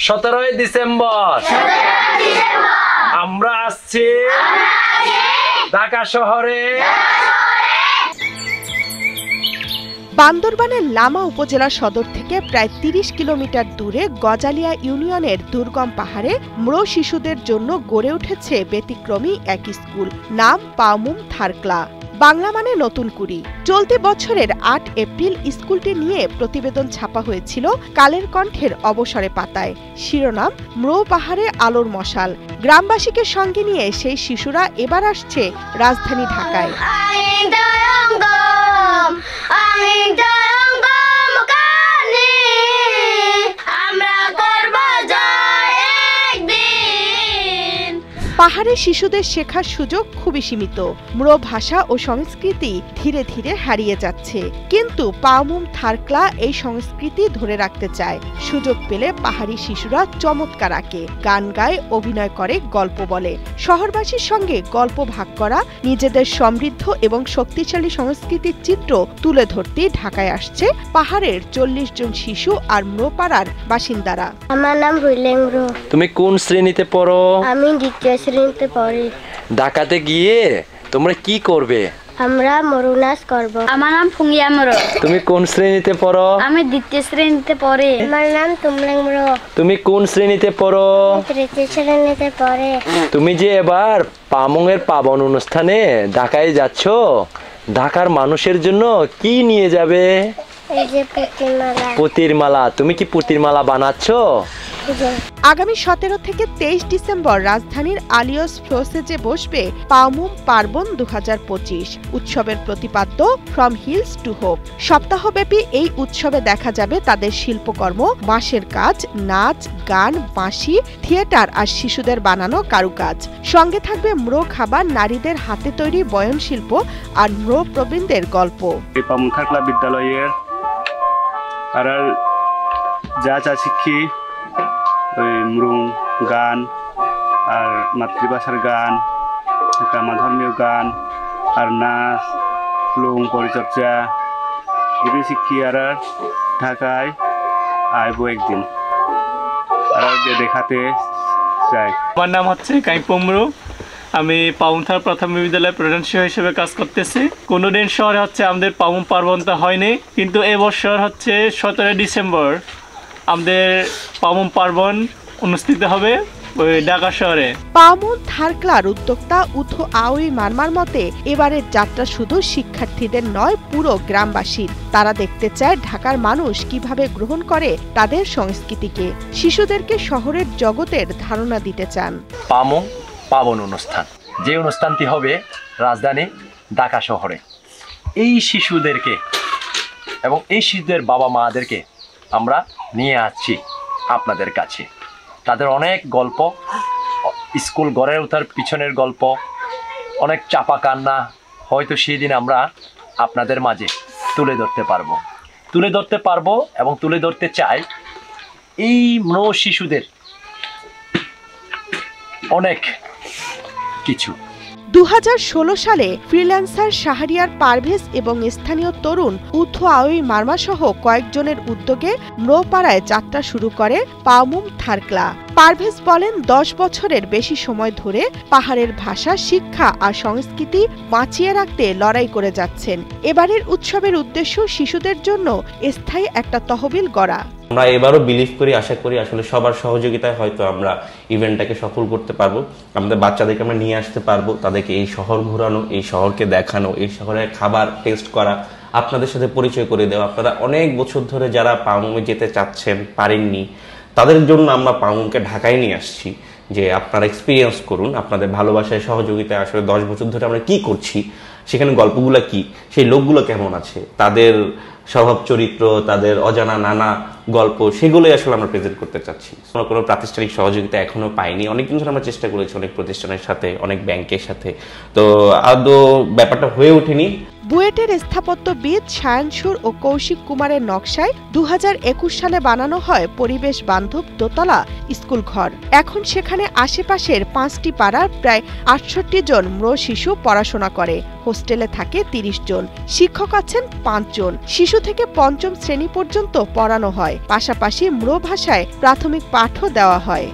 17 December আমরা আসছি ঢাকা শহরে। বান্দরবানের লামা উপজেলা সদর থেকে প্রায় ৩০ কিলোমিটার দূরে গজালিয়া ইউনিয়নের দুর্গম পাহাড়ে ম্রো শিশুদের জন্য গড়ে উঠেছে ব্যতিক্রমী এক স্কুল, নাম পাওমুম থারক্লা, বাংলা মানে নতুন কুড়ি। চলতি বছরের ৮ এপ্রিল স্কুলটি নিয়ে প্রতিবেদন ছাপা হয়েছিল কালের কণ্ঠের অবসরে পাতায়। শিরোনাম ম্রো পাহাড়ে আলোর মশাল। গ্রামবাসীকে সঙ্গে নিয়ে সেই শিশুরা এবার আসছে রাজধানী ঢাকায়। পাহাড়ে শিশুদের শেখার সুযোগ খুবই সীমিত। ম্রো ভাষা ও সংস্কৃতি ধীরে ধীরে হারিয়ে যাচ্ছে, কিন্তু পাওমুম থারক্লা এই সংস্কৃতি ধরে রাখতে চায়। সুযোগ পেলে পাহাড়ি শিশুরা চমৎকার আঁকে, গান গায়, অভিনয় করে, গল্প বলে। শহরবাসীর সঙ্গে গল্প ভাগ করা, নিজেদের সমৃদ্ধ এবং শক্তিশালী সংস্কৃতির চিত্র তুলে ধরতে ঢাকায় আসছে পাহাড়ের ৪০ জন শিশু আর ম্রো পাড়ার বাসিন্দারা। আমার নাম রুইলেং ম্রো। তুমি কোন শ্রেণীতে পড়ো? আমি দ্বিতীয় শ্রেণীতে পড়ি। ঢাকাতে গিয়ে তোমরা কি করবে? আমরা মরু নাচ করব। আমার নাম ফুঙ্গিয়া ম্রো। তুমি কোন শ্রেণীতে পড়ো? আমি দ্বিতীয় শ্রেণীতে পড়ি। আমার নাম তুমলেং ম্রো। তুমি কোন শ্রেণীতে পড়ো? তৃতীয় শ্রেণীতে পড়ি। তুমি যে এবার পাওমুম এর পাবন অনুষ্ঠানে ঢাকায় যাচ্ছ, ঢাকার মানুষের জন্য কি নিয়ে যাবে? এই যে পুতির মালা। পুতির মালা। তুমি কি পুতির মালা বানাচ্ছ? আগামী ১৭ থেকে ২৩ ডিসেম্বর রাজধানীর আলিয়স ফ্লোসেজে বসবে পাওমুম পার্বণ ২০২৫। উৎসবের প্রতিপাদ্য ফ্রম হিলস টু হোপ। সপ্তাহব্যাপী এই উৎসবে দেখা যাবে তাদের শিল্পকর্ম, বাঁশের কাজ, নাচ, গান, বাঁশি, থিয়েটার আর শিশুদের বানানো কারুকাজ। সঙ্গে থাকবে ম্রো খাবার, নারীদের হাতে তৈরি বয়ন শিল্প আর ম্রো প্রবীণদের গল্প। এই পাওমুম থারক্লা বিদ্যালয়ের আর যা যা শিক্ষি ওই ম্রুং গান আর মাতৃভাষার গান, ধর্মীয় গান আর নাচ, লুং পরিচর্যা এগুলি শিক্ষি আর ঢাকায় আইব একদিন আর দেখাতে চাই। আমার নাম হচ্ছে কাইপম ম্রো। আমি পাওমুম থার প্রাথমিক বিদ্যালয়ের প্রধান শিক্ষক হিসেবে কাজ করতেছি। কোনোদিন শহরে হচ্ছে আমাদের পাওমুম পার্বণটা হয়নি, কিন্তু এবছর হচ্ছে 17 ডিসেম্বর আমাদের পাওমুম পার্বণ অনুষ্ঠিত হবে ওই ঢাকা শহরে। পাওমুম থারক্লার উদ্যোক্তা উথো আওই মারমার মতে এবারের যাত্রা শুধু শিক্ষার্থীদের নয়, পুরো গ্রামবাসীর। তারা দেখতে চায় ঢাকার মানুষ কিভাবে গ্রহণ করে তাদের সংস্কৃতিকে। শিশুদেরকে শহরের জগতের ধারণা দিতে চান। পাওমুম পাবন অনুষ্ঠান, যে অনুষ্ঠানটি হবে রাজধানী ঢাকা শহরে, এই শিশুদেরকে এবং এই শিশুদের বাবা মাদেরকে আমরা নিয়ে আসছি আপনাদের কাছে। তাদের অনেক গল্প, স্কুল গড়ে ওঠার পিছনের গল্প, অনেক চাপা কান্না হয়তো সেদিন আমরা আপনাদের মাঝে তুলে ধরতে পারবো এবং তুলে ধরতে চাই এই ম্রো শিশুদের অনেক কিছু। ২০১৬ সালে ফ্রিল্যান্সার শাহরিয়ার পারভেজ এবং স্থানীয় তরুণ উথো আওই মারমা সহ কয়েকজনের উদ্যোগে ম্রোপাড়ায় যাত্রা শুরু করে পাওমুম থারক্লা। পারভেজ বলেন, ১০ বছরের বেশি সময় ধরে পাহাড়ের ভাষা, শিক্ষা আর সংস্কৃতি বাঁচিয়ে রাখতে লড়াই করে যাচ্ছেন। এবারের উৎসবের উদ্দেশ্য শিশুদের জন্য স্থায়ী একটা তহবিল গড়া। আমরা এবারও বিলিভ করি, আশা করি আসলে সবার সহযোগিতায় হয়তো আমরা ইভেন্টটাকে সফল করতে পারবো। আমাদের বাচ্চাদেরকে আমরা নিয়ে আসতে পারবো, তাদেরকে এই শহর ঘোরানো, এই শহরকে দেখানো, এই শহরের খাবার টেস্ট করা, আপনাদের সাথে পরিচয় করে দেওয়া। আপনারা অনেক বছর ধরে যারা পাওমুমে যেতে চাচ্ছেন, পারেননি, তাদের জন্য আমরা পাওমুমকে ঢাকায় নিয়ে আসছি যে আপনারা এক্সপিরিয়েন্স করুন। আপনাদের ভালোবাসায়, সহযোগিতায় আসলে 10 বছর ধরে আমরা কি করছি, সেখানে গল্পগুলো কি, সেই লোকগুলো কেমন আছে, তাদের স্বভাব চরিত্র, তাদের অজানা নানা গল্প, সেগুলোই আসলে আমরা প্রেজেন্ট করতে চাচ্ছি। আমরা কোনো প্রাতিষ্ঠানিক সহযোগিতা এখনো পাইনি। অনেকদিন ধরে আমরা চেষ্টা করেছি, অনেক প্রতিষ্ঠানের সাথে, অনেক ব্যাংকের সাথে, তো আদৌ ব্যাপারটা হয়ে ওঠেনি। বুয়েটের স্থাপত্যবিদ সায়ানসুর ও কৌশিক কুমারের নকশায় 2021 সালে বানানো হয় পরিবেশ বান্ধব দোতলা স্কুল ঘর। এখন সেখানে আশেপাশের 5টি পাড়ার প্রায় 68 জন মৃত শিশু পড়াশোনা করে। হোস্টেলে থাকে 30 জন, শিক্ষক আছেন 5 জন। শিশু থেকে 5ম শ্রেণী পর্যন্ত পড়ানো হয়, পাশাপাশি মৃত ভাষায় প্রাথমিক পাঠও দেওয়া হয়।